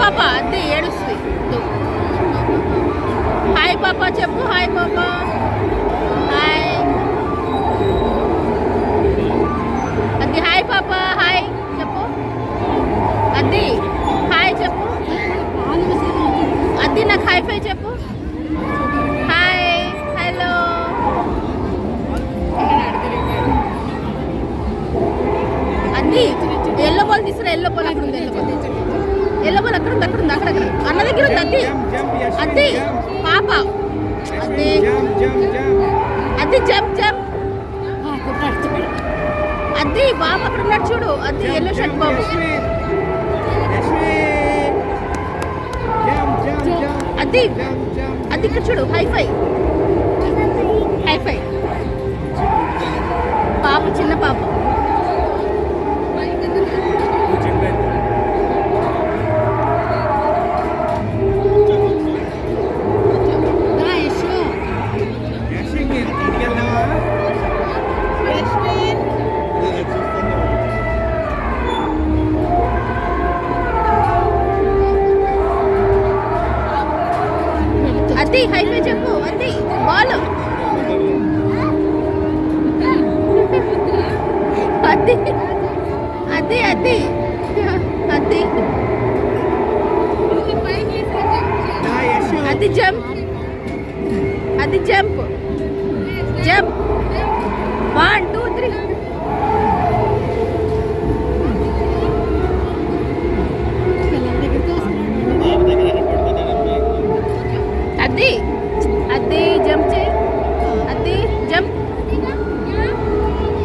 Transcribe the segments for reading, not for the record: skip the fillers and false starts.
పాప అద్దె ఏడుస్తుంది. హాయ్ పాప చెప్పు. హాయ్ పాప. హాయ్ అద్ది. హాయ్ పాప. హాయ్ చెప్పు అద్ది. హాయ్ చెప్పు అద్ది. నాకు హై ఫై చెప్పు. Hi hello. అద్ది ఎల్లో బాల్ తీసుకురా. ఎల్లో బాల్ అక్కడ ఉంది. ఎల్లో బాల్ అక్కడ ఉంది. అక్కడ ఉంది. అక్కడ అన్న దగ్గర ఉంది. అద్ది అద్ది పాప అద్ది. అద్ది జంప్ జంప్. అద్ది బాబు అక్కడ ఉన్నాడు చూడు. అద్ది ఎల్లో షర్ట్ బాబు. అద్ది అద్ది ఇక్కడ చూడు. Hifi hifi. పాప చిన్న పాప. అద్ది హైఫై చెప్పు. అద్ది బాల్. అద్ది అద్ది అద్ది అద్ది అద్ది జంప్. అద్ది జంప్ జంప్. 1 2 3. అద్ది అద్ది జంప్ చేయి. అద్ది జంప్.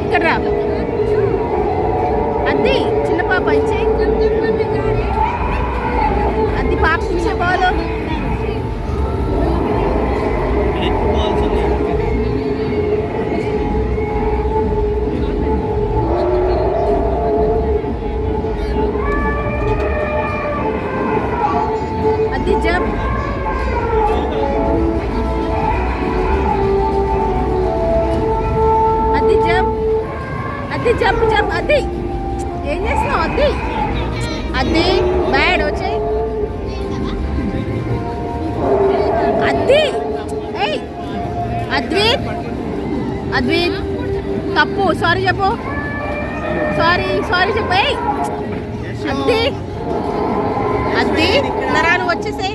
ఇక్కడ రా. అద్ది చిన్న పాప ఇచ్చే. అద్ది పాప ఇచ్చే బాల్. అద్ది జంప్. అద్ది జంప్. అద్ది జంప్ జంప్. అద్ది ఏం చేస్తున్నావు? అద్ది అద్ది బ్యాడ్ వచ్చాయి. అద్ది ఏయ్ అద్విత్. అద్విత్ తప్పు. సారీ చెప్పు. సారీ సారీ చెప్పు. ఏయ్ అద్ది అద్ది నరాను వచ్చేసే.